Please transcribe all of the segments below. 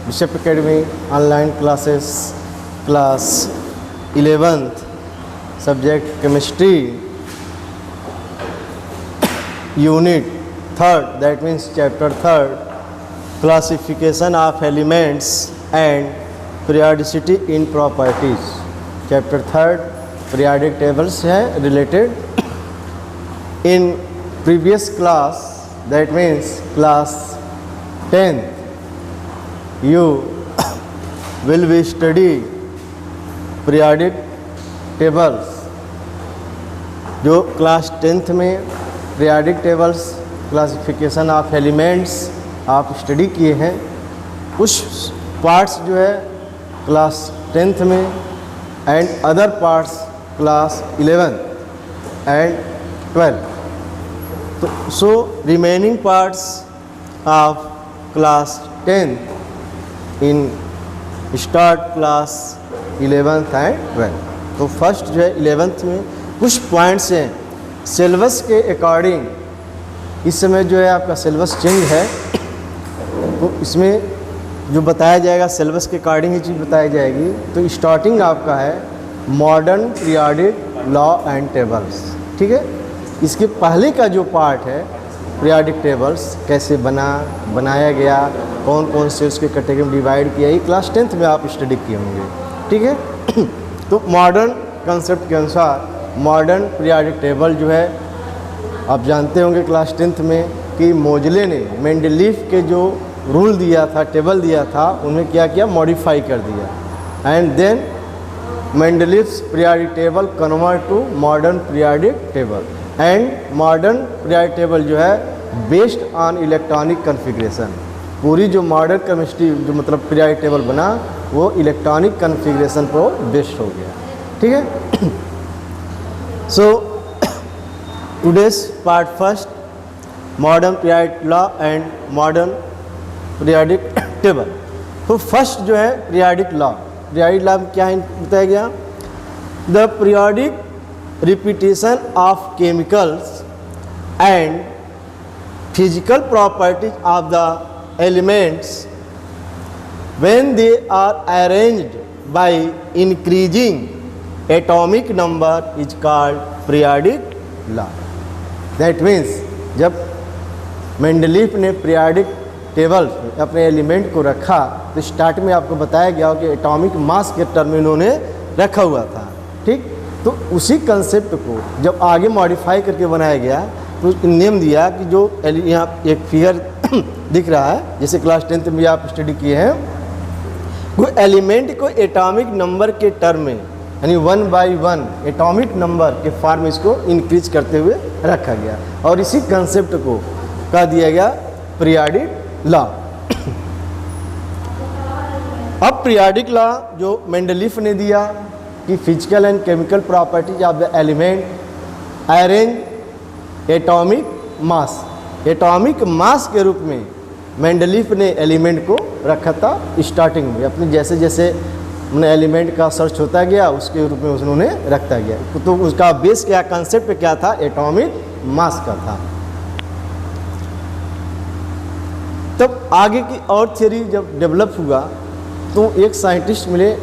Bishop academy online classes class 11th subject chemistry unit 3rd that means chapter 3rd classification of elements and periodicity in properties. Chapter 3rd periodic tables है रिलेटेड। In previous class that means class 10th you will be study periodic tables। जो class 10th में periodic tables classification of elements आप study किए हैं, कुछ parts जो है क्लास 10th में and other parts class 11th and 12th। तो so remaining parts of class 10th in start class 11th and 12th। तो फर्स्ट जो है 11th में कुछ पॉइंट्स हैं सिलेबस के अकॉर्डिंग। इस समय जो है आपका सिलेबस चेंज है, तो इसमें जो बताया जाएगा सिलेबस के अकॉर्डिंग ही चीज़ बताई जाएगी। तो स्टार्टिंग आपका है modern periodic law and tables, ठीक है। इसके पहले का जो पार्ट है पीरियोडिक टेबल्स कैसे बनाया गया, कौन कौन से उसके कैटेगरी में डिवाइड किया, ये क्लास 10th में आप स्टडी किए होंगे, ठीक है। तो मॉडर्न कंसेप्ट के अनुसार मॉडर्न पीरियोडिक टेबल जो है आप जानते होंगे क्लास 10th में कि मोजले ने मेंडलीफ के जो रूल दिया था, टेबल दिया था, उन्हें क्या किया, मॉडिफाई कर दिया and then Mendeleev's periodic table convert to modern periodic table. And modern periodic table जो है बेस्ड ऑन इलेक्ट्रॉनिक कॉन्फ़िगरेशन। पूरी जो मॉडर्न केमिस्ट्री जो मतलब पीरियोडिक टेबल बना वो इलेक्ट्रॉनिक कॉन्फ़िगरेशन पर बेस्ड हो गया, ठीक है। So today's part first modern periodic law and modern periodic table. तो फर्स्ट जो है पीरियोडिक लॉ में क्या बताया गया, the periodic repetition of chemicals and physical properties of the elements when they are arranged by increasing atomic number is called periodic law। that means जब Mendeleev ने periodic table अपने element को रखा तो स्टार्ट में आपको बताया गया कि एटॉमिक मास के टर्म में इन्होंने रखा हुआ था, ठीक। तो उसी कंसेप्ट को जब आगे मॉडिफाई करके बनाया गया तो नेम दिया कि जो यहाँ एक फिगर दिख रहा है जैसे क्लास 10th में आप स्टडी किए हैं, वो एलिमेंट को एटॉमिक नंबर के टर्म में यानी 1 by 1 एटॉमिक नंबर के फॉर्म में इसको इंक्रीज करते हुए रखा गया और इसी कंसेप्ट को कह दिया गया पीरियोडिक लॉ। अब पीरियोडिक लॉ जो मेंडलीफ ने दिया कि physical and chemical properties of the element arrange atomic mass के रूप में मेंडलीफ ने एलिमेंट को रखा था स्टार्टिंग में। अपने जैसे जैसे उन्हें एलिमेंट का सर्च होता गया उसके रूप में उन्होंने रखता गया। तो उसका बेस क्या, कंसेप्ट क्या था, एटॉमिक मास का था। तब आगे की और थ्योरी जब डेवलप हुआ तो एक साइंटिस्ट मिले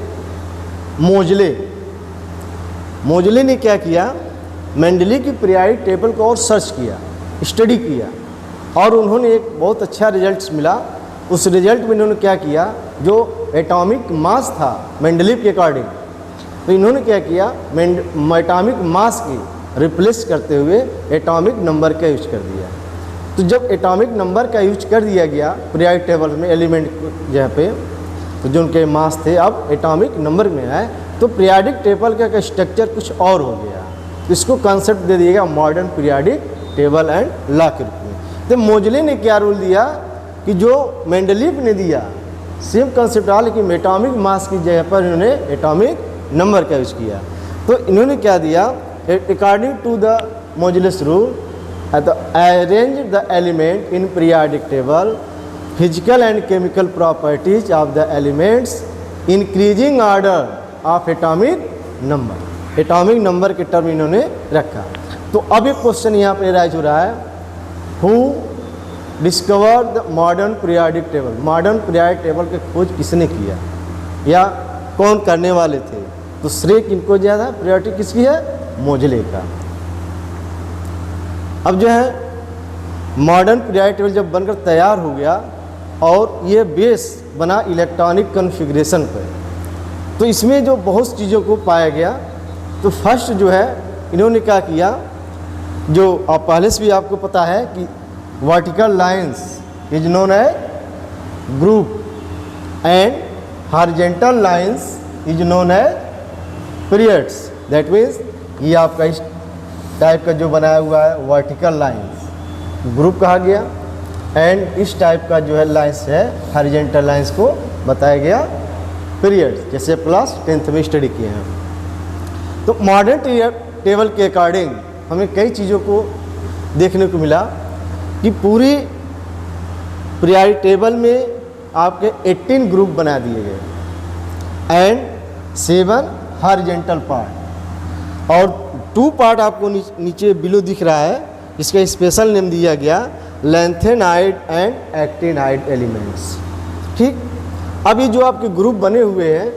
मोजले ने क्या किया, मेंडली की पीरियोडिक टेबल को और सर्च किया, स्टडी किया और उन्होंने एक बहुत अच्छा रिजल्ट्स मिला। उस रिजल्ट में इन्होंने क्या किया, जो एटॉमिक मास था मेंडलीफ के अकॉर्डिंग, तो इन्होंने क्या किया, एटॉमिक मास की रिप्लेस करते हुए एटॉमिक नंबर का यूज कर दिया। तो जब एटॉमिक नंबर का यूज कर दिया गया पीरियोडिक टेबल में एलिमेंट जहाँ पे, तो जो उनके मास थे अब एटॉमिक नंबर में आए, तो पीरियोडिक टेबल का स्ट्रक्चर कुछ और हो गया। इसको कंसेप्ट दे दिएगा modern periodic table and law के रूप में। तो मोजले ने क्या रूल दिया कि जो मेंडलीफ ने दिया सेम कंसेप्ट रहा, लेकिन एटॉमिक मास की जगह पर इन्होंने एटॉमिक नंबर का यूज किया। तो इन्होंने क्या दिया, according to the Moseley's rule arrange the element in periodic table physical and chemical properties of the elements increasing order of atomic number. Atomic number के टर्म इन्होंने रखा। तो अब एक क्वेश्चन यहाँ पे राइज हो रहा है, who discover the modern periodic table. Modern periodic table की खोज किसने किया या कौन करने वाले थे? तो श्रेय किनको दिया था? पीरियोडिक किसकी है? मोजले का। अब जो है मॉडर्न पीरियोडिक टेबल जब बनकर तैयार हो गया और ये बेस बना इलेक्ट्रॉनिक कॉन्फ़िगरेशन पर, तो इसमें जो बहुत सी चीज़ों को पाया गया। तो फर्स्ट जो है इन्होंने क्या किया, जो आप पहले से भी आपको पता है कि वर्टिकल लाइंस इज नोन है group and horizontal lines is known है पीरियड्स। दैट मीन्स ये आपका इस टाइप का जो बनाया हुआ है वर्टिकल लाइंस ग्रुप कहा गया, एंड इस टाइप का जो है लाइंस है हॉरिजॉन्टल लाइंस को बताया गया पीरियड्स, जैसे क्लास 10th में स्टडी किए हैं। तो मॉडर्न टेबल के अकॉर्डिंग हमें कई चीज़ों को देखने को मिला कि पूरी पीरियोडिक टेबल में आपके 18 ग्रुप बना दिए गए एंड 7 हॉरिजॉन्टल पार्ट, और 2 पार्ट आपको नीचे बिलो दिख रहा है, इसका स्पेशल नेम दिया गया लैंथेनाइड एंड एक्टिनाइड एलिमेंट्स। ठीक, अब ये जो आपके ग्रुप बने हुए हैं,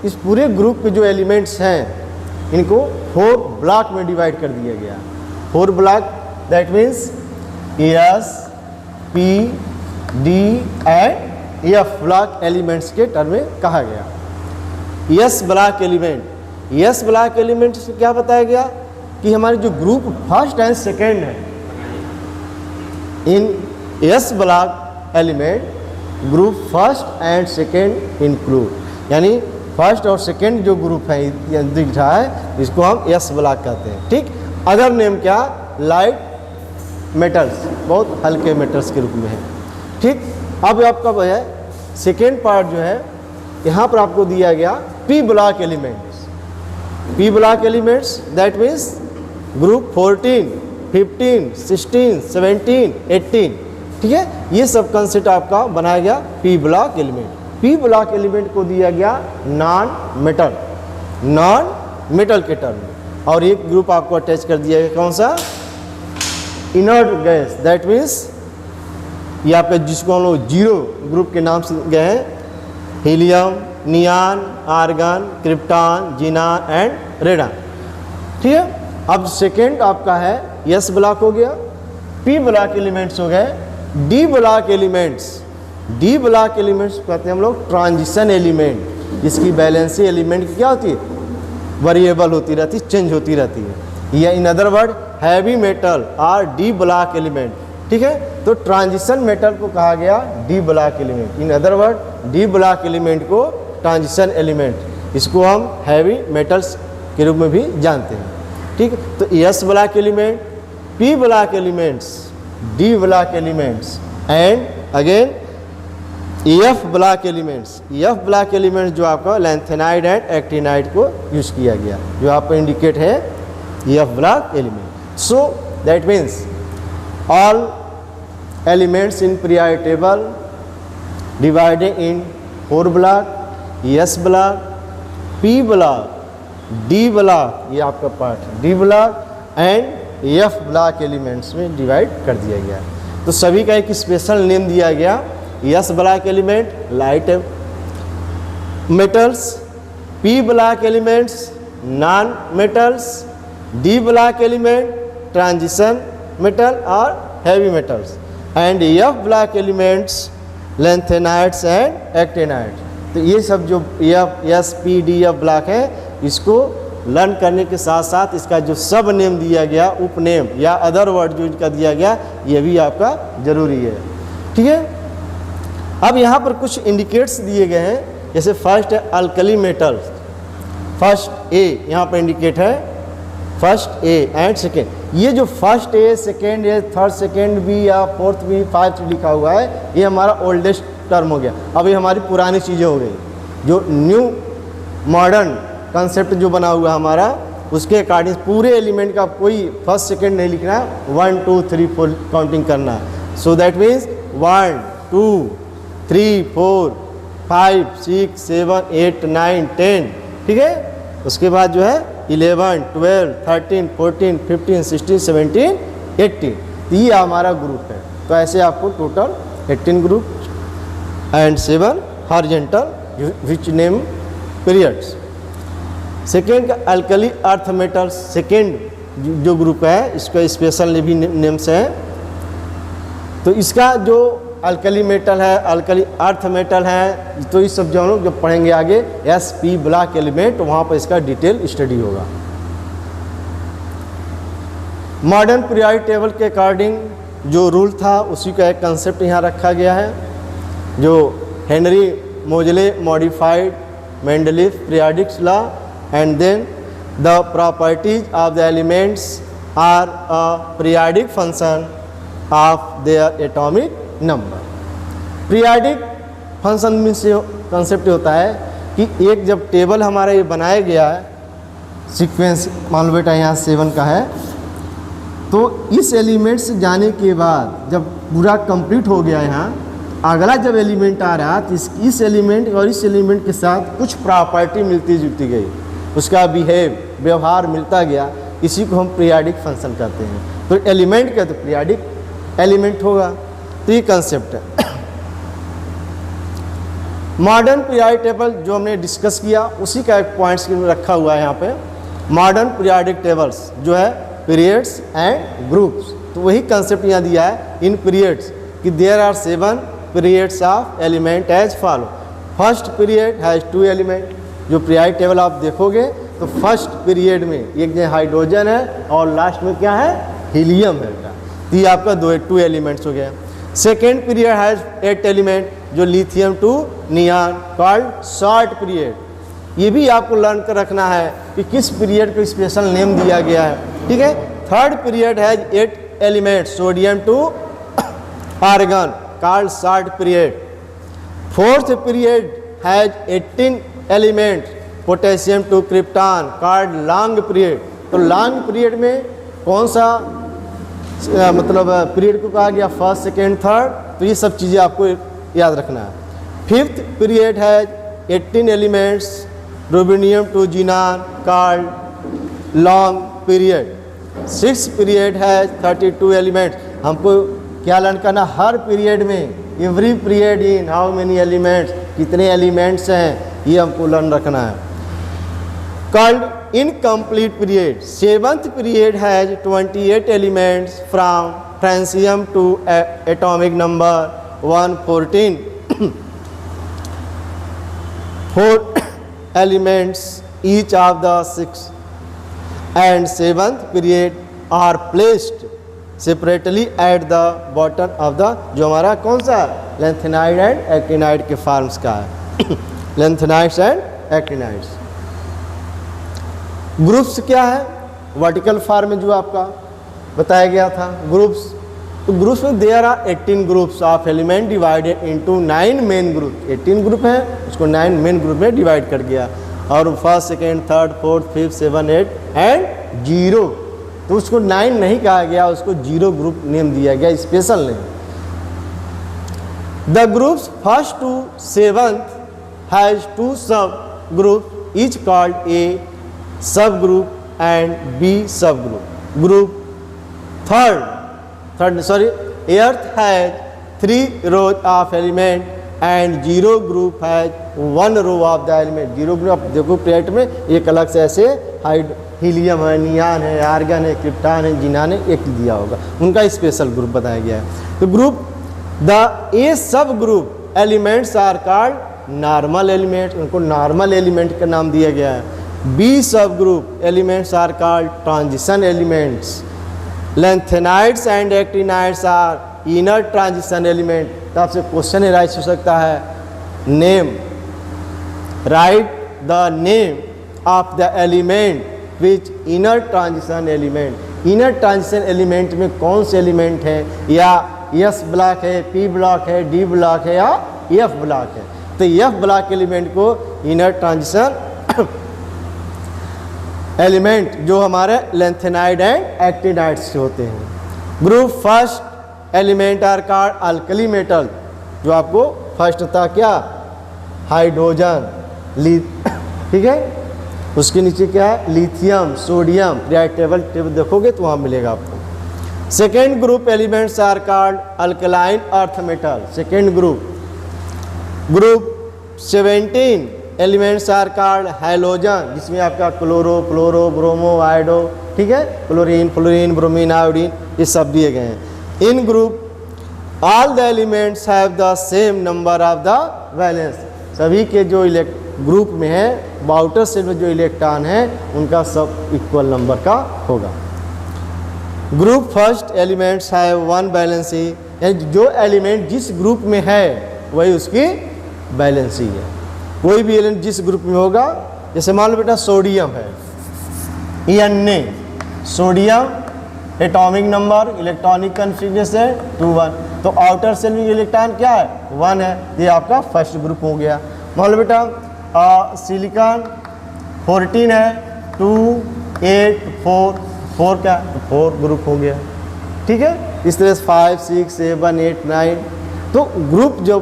इस पूरे ग्रुप के जो एलिमेंट्स हैं इनको 4 ब्लॉक में डिवाइड कर दिया गया। 4 block, that means S, P, D and F block elements के टर्म में कहा गया। S block element, S block element से क्या बताया गया कि हमारे जो ग्रुप फर्स्ट एंड सेकेंड है, in S block element group first and second include, यानी फर्स्ट और सेकेंड जो ग्रुप है दिख रहा है इसको हम एस ब्लॉक कहते हैं। ठीक, अदर नेम क्या? लाइट मेटल्स, बहुत हल्के मेटल्स के रूप में है। ठीक, अब आपका वो है सेकेंड पार्ट जो है यहाँ पर आपको दिया गया P block elements. P block elements that means group 14, 15, 16, 17, 18। ठीक है, ये सब कंसेप्ट आपका बनाया गया P block element. P block element को दिया गया नॉन मेटल के टर्म में, और एक ग्रुप आपको अटैच कर दिया गया, कौन सा? इनर्ट गैस, दैट मीन्स ये आपका जिसको हम लोग जीरो ग्रुप के नाम से गए हैं, helium, neon, argon, krypton, xenon and radon. ठीक है, अब सेकेंड आपका है एस ब्लॉक हो गया, पी ब्लॉक एलिमेंट्स हो गए, D block elements. D block elements कहते हैं हम लोग ट्रांजिशन एलिमेंट, जिसकी बैलेंसी एलिमेंट की क्या होती है? वेरिएबल होती रहती, चेंज होती रहती है, या in other word heavy metal R D block element. ठीक है, तो ट्रांजिशन मेटल को कहा गया D block element. In other word D block element को ट्रांजिशन एलिमेंट, इसको हम हैवी मेटल्स के रूप में भी जानते हैं। ठीक, तो S block element, P block elements, D block elements and again F block elements. F block elements जो आपका लैंथेनाइड एंड एक्टिनाइड को यूज किया गया, जो आपको इंडिकेट है F block element. So that means all elements in periodic table divided in 4 block, S block, P block, D block, ये आपका part D block and F block elements में divide कर दिया गया। तो सभी का एक स्पेशल नेम दिया गया। S block element light metals, P block elements non metals, D block element transition metal और heavy metals, and F block elements lanthanides and actinides. तो ये सब जो F, S, P, D, F block है, इसको learn करने के साथ साथ इसका जो सब नेम दिया गया, उपनेम या अदर वर्ड जो इनका दिया गया, ये भी आपका जरूरी है। ठीक है, अब यहाँ पर कुछ इंडिकेट्स दिए गए हैं, जैसे फर्स्ट है अल्कली मेटल, फर्स्ट ए यहाँ पर इंडिकेट है, फर्स्ट ए एंड सेकेंड। ये जो first A, second A, third second B या फोर्थ बी, 5 लिखा हुआ है, ये हमारा ओल्डेस्ट टर्म हो गया। अब ये हमारी पुरानी चीज़ें हो गई। जो न्यू मॉडर्न कंसेप्ट जो बना हुआ हमारा, उसके अकॉर्डिंग पूरे एलिमेंट का कोई फर्स्ट सेकेंड नहीं लिखना है, 1 2 3 4 काउंटिंग करना है। So that means 1 2 3 4 5 6 7 8 9 10। ठीक है, उसके बाद जो है 11 12 13 14 15 16 17 18। ये हमारा ग्रुप है। तो ऐसे आपको total 18 group and 7 horizontal which name periods. Second का अल्कली अर्थ मेटल्स, सेकेंड जो ग्रुप है इसका स्पेशल भी नेम्स है। तो इसका जो अल्कली मेटल है, अल्कली अर्थ मेटल है, तो इस सब जो हम लोग जब पढ़ेंगे आगे SP ब्लॉक एलिमेंट, वहाँ पर इसका डिटेल स्टडी होगा। मॉडर्न पीरियोडिक टेबल के अकॉर्डिंग जो रूल था उसी का एक कंसेप्ट यहाँ रखा गया है, जो Henry Moseley modified Mendeleev periodic law and then the properties of the elements are a periodic function of their atomic number. Periodic function में से कंसेप्ट होता है कि एक जब टेबल हमारा ये बनाया गया है, सीक्वेंस मान लो बेटा यहाँ 7 का है, तो इस एलिमेंट से जाने के बाद जब पूरा कंप्लीट हो गया यहाँ, अगला जब एलिमेंट आ रहा तो इस एलिमेंट और इस एलिमेंट के साथ कुछ प्रॉपर्टी मिलती जुलती गई, उसका व्यवहार मिलता गया, इसी को हम पीरियोडिक फंक्शन कहते हैं। तो एलिमेंट का तो पीरियोडिक एलिमेंट होगा, तो ये कंसेप्ट है। मॉडर्न पीरियोडिक टेबल जो हमने डिस्कस किया उसी का एक पॉइंट्स रखा हुआ है यहाँ पे। मॉडर्न पीरियोडिक टेबल्स जो है पीरियड्स एंड ग्रुप्स, तो वही कंसेप्ट यहाँ दिया है इन पीरियड्स कि there are 7 periods of element as follow. First period has 2 element. जो पीरियोडिक टेबल आप देखोगे तो फर्स्ट पीरियड में एक जो हाइड्रोजन है और लास्ट में क्या है, हीलियम है। तो ये आपका 2 एलिमेंट्स हो गया। सेकेंड पीरियड हैज़ 8 एलिमेंट, जो lithium to neon called short period. ये भी आपको लर्न कर रखना है कि किस पीरियड को स्पेशल नेम दिया गया है, ठीक है। Third period has 8 element, sodium to argon called short period. Fourth period has 18 element, potassium to krypton called long period. तो लॉन्ग पीरियड में कौन सा मतलब पीरियड को कहा गया, फर्स्ट सेकेंड थर्ड, तो ये सब चीज़ें आपको याद रखना है। फिफ्थ पीरियड है 18 elements, rubidium to xenon called long period. Six period है 32 एलिमेंट्स। हमको क्या लर्न करना, हर पीरियड में every period in how many elements, कितने एलिमेंट्स हैं, ये हमको लर्न रखना है। Called incomplete period. Seventh period has 28 elements from francium to atomic number 114. 4 elements each of the 6th and 7th period are placed separately at the bottom of the, जो हमारा कौन सा lanthanide and actinide के forms का है lanthanide and actinide। Groups क्या है, vertical form में जो आपका बताया गया था ग्रुप्स, तो ग्रुप्स में there are 18 groups of element divided into 9 main group. 18 group है, उसको 9 मेन ग्रुप में डिवाइड कर गया, और first second third fourth fifth 7 8 and 0, तो उसको 9 नहीं कहा गया, उसको 0 ग्रुप नेम दिया गया, special name. The groups first to 7th has 2 sub group each called A sub group and B sub group. Group eighth has 3 rows of element and 0 group has 1 row of the element. 0 group आप देखो plate में एक अलग से ऐसे helium है, neon है, argon है, क्रिप्टॉन है, जीनान है, एक दिया होगा, उनका स्पेशल ग्रुप बताया गया है। तो group the A sub group elements are called normal element, उनको नॉर्मल एलिमेंट का नाम दिया गया है। B subgroup elements are called transition elements. Lanthanides and actinides are inner transition element. तो आपसे क्वेश्चन राइट हो सकता है, name write the name of the element which inner transition element. Inner transition element में कौन से एलिमेंट है, या S ब्लॉक है, P ब्लॉक है, D ब्लॉक है, या F ब्लॉक है। तो F ब्लॉक एलिमेंट को इनर ट्रांजिशन एलिमेंट जो हमारे लैंथेनाइड एंड एक्टिनाइड से होते हैं। Group first element are called alkali metal, जो आपको फर्स्ट था क्या, हाइड्रोजन, ठीक है, उसके नीचे क्या है, लिथियम, सोडियम। पीरियोडिक टेबल देखोगे तो वहाँ मिलेगा आपको। Second group elements are called alkaline earth metal. Second group 17 elements are called halogen, जिसमें आपका क्लोरो, फ्लोरो, ब्रोमो, आयोडो, ठीक है, क्लोरीन, फ्लोरीन, ब्रोमीन, आयोडीन, ये सब दिए गए हैं। In group all the elements have the same number of the valence. सभी के जो ग्रुप में है, आउटर सेल में जो इलेक्ट्रॉन है उनका सब इक्वल नंबर का होगा। Group first elements have one valency, यानी जो एलिमेंट जिस ग्रुप में है वही उसकी वैलेंसी है। कोई भी एलिमेंट जिस ग्रुप में होगा, जैसे मान लो बेटा सोडियम है, Na, sodium atomic number electronic configuration 2 1, तो आउटर सेल में इलेक्ट्रॉन क्या है 1 है, ये आपका फर्स्ट ग्रुप हो गया। मान लो बेटा सिलिकॉन 14 है, 2 8 4 4 का 4 ग्रुप हो गया, ठीक है। इस तरह से 5 6 7 8 9, तो ग्रुप जो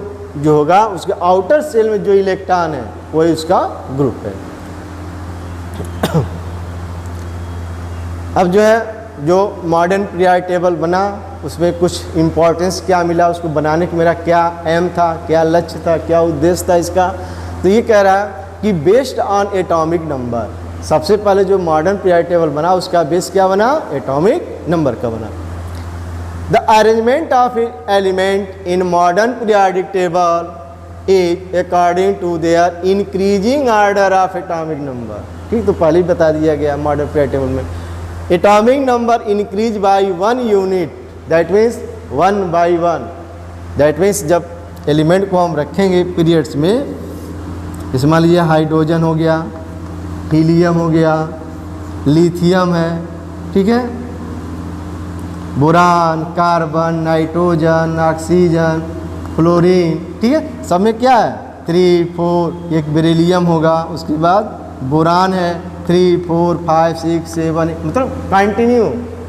होगा उसके आउटर सेल में जो इलेक्ट्रॉन है वही उसका ग्रुप है। अब जो है जो मॉडर्न पीरियोडिक टेबल बना, उसमें कुछ इम्पोर्टेंस क्या मिला, उसको बनाने का मेरा क्या एम था, क्या लक्ष्य था, क्या उद्देश्य था इसका। तो ये कह रहा है कि बेस्ड ऑन एटॉमिक नंबर, सबसे पहले जो मॉडर्न पीरियोडिक टेबल बना उसका बेस क्या बना, एटॉमिक नंबर का बना। The arrangement of element in modern periodic table is according to their increasing order of atomic number. ठीक, तो पहले ही बता दिया गया मॉडर्न पीरियोडिक टेबल में atomic number increase by 1 unit, that means 1 by 1। That means जब एलिमेंट को हम रखेंगे पीरियड्स में, जैसे मान लीजिए हाइड्रोजन हो गया, हीलियम हो गया, लिथियम है, ठीक है, boron, carbon, nitrogen, oxygen, fluorine, ठीक है, सब में क्या है 3 4, एक बेरिलियम होगा, उसके बाद बोरान है 3 4 5 6 7, मतलब कंटिन्यू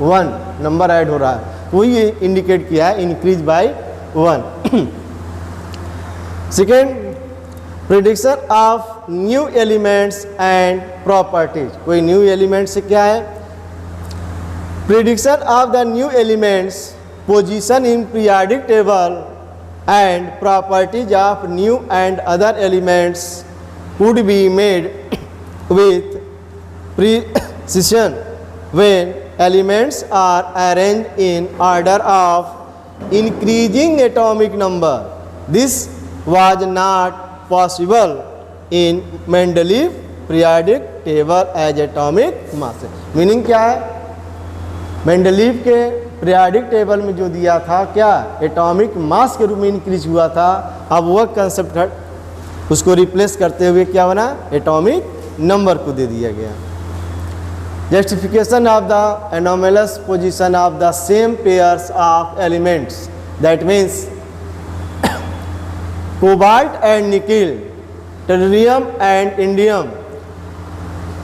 1 नंबर ऐड हो रहा है, तो ये इंडिकेट किया है increase by 1। Second, prediction of new elements and properties. कोई न्यू एलिमेंट से क्या है, prediction of the new elements, position in periodic table and properties of new and other elements could be made with precision when elements are arranged in order of increasing atomic number. This was not possible in Mendeleev periodic table as atomic mass. Meaning क्या है, Mendeleev के periodic table में जो दिया था क्या atomic mass के रूप में इंक्रीज हुआ था, अब वह कंसेप्ट उसको रिप्लेस करते हुए क्या बना, एटॉमिक नंबर को दे दिया गया। Justification of the anomalous position of the same pairs of elements, that means cobalt and nickel, tellurium and indium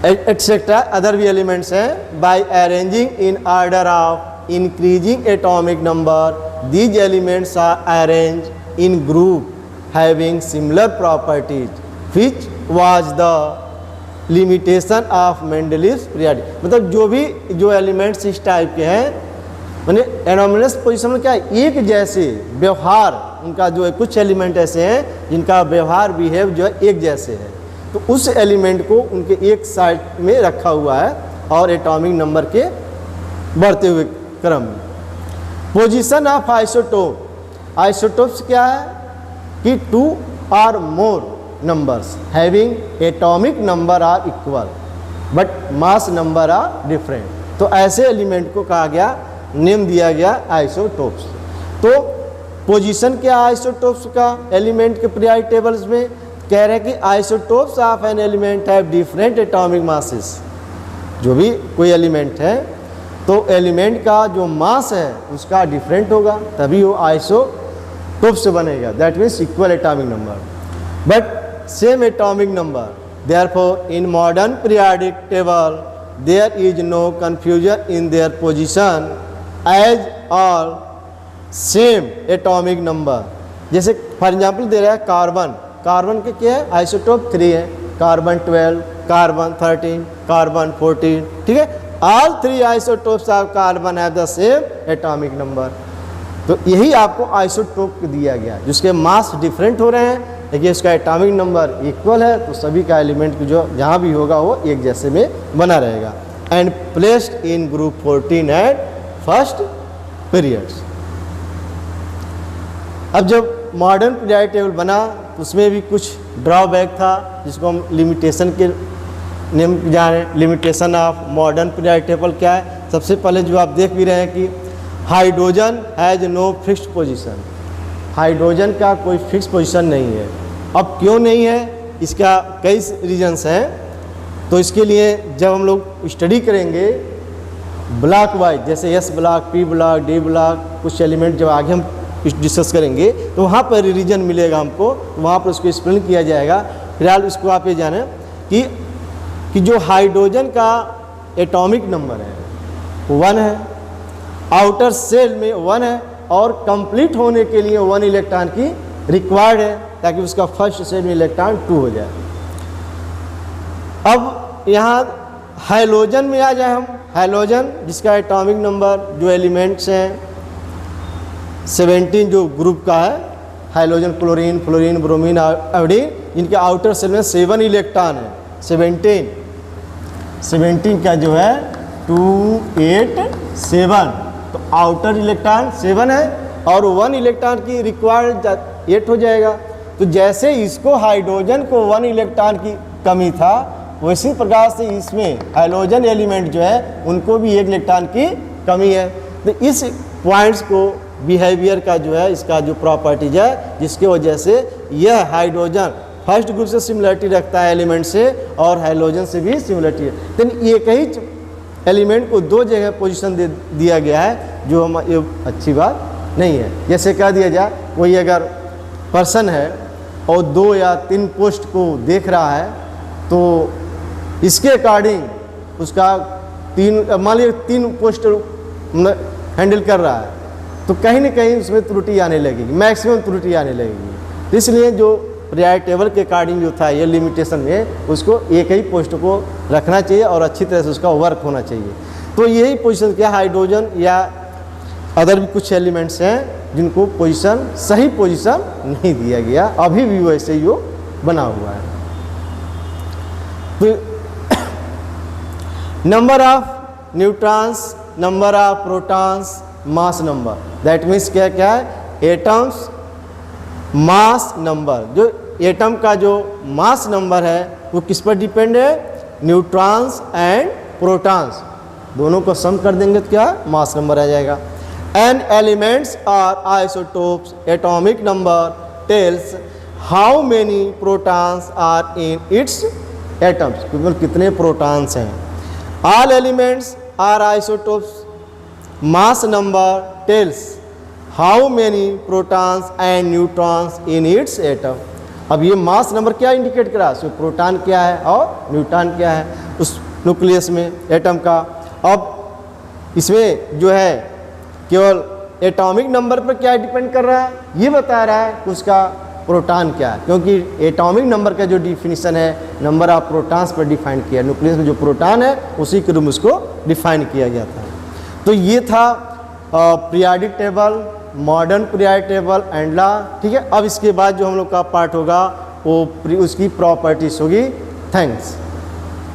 etcetera other भी एलिमेंट्स हैं, by arranging in order of increasing atomic number, these elements are arrange in group having similar properties, which was the limitation of Mendeleev's periodic। मतलब जो elements इस type के हैं, मैंने anomalous position में क्या है, एक जैसे व्यवहार उनका जो है, कुछ एलिमेंट ऐसे हैं जिनका व्यवहार बिहेव जो है एक जैसे है, तो उस एलिमेंट को उनके एक साइड में रखा हुआ है और एटॉमिक नंबर के बढ़ते हुए क्रम में। पोजीशन ऑफ आइसोटोप, आइसोटोप्स क्या है कि 2 or more numbers having atomic number are equal but mass number are different, तो ऐसे एलिमेंट को कहा गया, नेम दिया गया आइसोटोप्स। तो पोजीशन क्या आइसोटोप्स का एलिमेंट के पीरियोडिक टेबल्स में, कह रहे हैं कि isotopes of an element have different atomic masses. जो भी कोई एलिमेंट है तो एलिमेंट का जो मास है उसका डिफरेंट होगा, तभी वो आइसोटोप से बनेगा, that means equal atomic number but same atomic number. Therefore in modern periodic table there is no confusion in their position as all same atomic number. जैसे फॉर एग्जाम्पल दे रहा है कार्बन, कार्बन के क्या है isotope 3 है, carbon 12, carbon 13, carbon 14, ठीक है, all 3 isotopes of carbon have the same atomic number. तो यही आपको आइसोटोप दिया गया है, जिसके मास डिफरेंट हो रहे हैं लेकिन उसका एटॉमिक नंबर इक्वल है, तो सभी का एलिमेंट जो जहाँ भी होगा वो एक जैसे में बना रहेगा। And placed in group 14 at first periods. अब जब मॉडर्न पीरियोडिक टेबल बना तो उसमें भी कुछ ड्रॉबैक था, जिसको हम लिमिटेशन के नेम जान रहे हैं। Limitation of modern periodic table क्या है? सबसे पहले जो आप देख भी रहे हैं कि hydrogen has no fixed position. Hydrogen का कोई फिक्स पोजीशन नहीं है। अब क्यों नहीं है, इसका कई रीजन्स हैं। तो इसके लिए जब हम लोग स्टडी करेंगे ब्लॉक वाइज, जैसे S block, P block, D block, कुछ एलिमेंट जब आगे हम डिस्कस करेंगे तो वहाँ पर रीजन मिलेगा हमको, तो वहाँ पर उसको एक्सप्लेन किया जाएगा। फिलहाल उसको आप ये जानें कि जो हाइड्रोजन का एटॉमिक नंबर है 1 है, आउटर सेल में 1 है, और कंप्लीट होने के लिए 1 इलेक्ट्रॉन की रिक्वायर्ड है ताकि उसका फर्स्ट सेल में इलेक्ट्रॉन 2 हो जाए। अब यहाँ हाइड्रोजन में आ जाए हम। हाइड्रोजन जिसका एटॉमिक नंबर जो एलिमेंट्स हैं 17 जो ग्रुप का है, hydrogen, chlorine, fluorine, bromine, iodine, इनके आउटर सेल में 7 इलेक्ट्रॉन है। 17 का जो है 2, 8, 7, तो आउटर इलेक्ट्रॉन 7 है और 1 इलेक्ट्रॉन की रिक्वायर्ड 8 हो जाएगा। तो जैसे इसको हाइड्रोजन को 1 इलेक्ट्रॉन की कमी था, वैसी प्रकार से इसमें हाइड्रोजन एलिमेंट जो है उनको भी 1 इलेक्ट्रॉन की कमी है। तो इस पॉइंट्स को बिहेवियर का जो है इसका जो प्रॉपर्टीज है, जिसके वजह से यह हाइड्रोजन फर्स्ट ग्रुप से सिमिलरिटी रखता है एलिमेंट से, और हाइड्रोजन से भी सिमिलरिटी है। लेकिन एक ही एलिमेंट को 2 जगह पोजीशन दे दिया गया है, जो हम ये अच्छी बात नहीं है। जैसे कह दिया जाए कोई अगर पर्सन है और 2 या 3 पोस्ट को देख रहा है, तो इसके अकॉर्डिंग उसका मान लीजिए 3 पोस्ट हैंडल कर रहा है, तो कहीं ना कहीं उसमें त्रुटि आने लगेगी, मैक्सिमम त्रुटि आने लगेगी। इसलिए जो पीरियोडिक टेबल के अकॉर्डिंग जो था ये लिमिटेशन में, उसको एक ही पोस्ट को रखना चाहिए और अच्छी तरह से उसका वर्क होना चाहिए। तो यही पोजीशन क्या, हाइड्रोजन या अदर भी कुछ एलिमेंट्स हैं जिनको पोजीशन, सही पोजीशन नहीं दिया गया, अभी भी वैसे ही वो बना हुआ है। तो number of neutrons, number of protons, mass number, that means क्या क्या है, एटम्स, मास नंबर। जो एटम का जो मास नंबर है वो किस पर डिपेंड है, न्यूट्रॉन्स एंड प्रोटॉन्स, दोनों को सम कर देंगे तो क्या मास नंबर आ जाएगा। And elements are isotopes, atomic number tells how many protons are in its atoms, केवल कितने प्रोटॉन्स हैं। All elements are isotopes, mass number tells how many protons and neutrons in its atom. अब ये mass number क्या indicate करा, सो proton क्या है और न्यूट्रॉन क्या है उस न्यूक्लियस में एटम का। अब इसमें जो है केवल एटॉमिक नंबर पर क्या डिपेंड कर रहा है, ये बता रहा है कि उसका प्रोटॉन क्या है, क्योंकि एटॉमिक नंबर का जो डिफिनीशन है नंबर ऑफ प्रोटॉन्स पर डिफाइन किया, न्यूक्लियस में जो प्रोटॉन है उसी के रूप में उसको डिफाइन किया गया था। तो ये था periodic table, modern periodic table and law. ठीक है, अब इसके बाद जो हम लोग का पार्ट होगा वो उसकी प्रॉपर्टीज होगी। थैंक्स।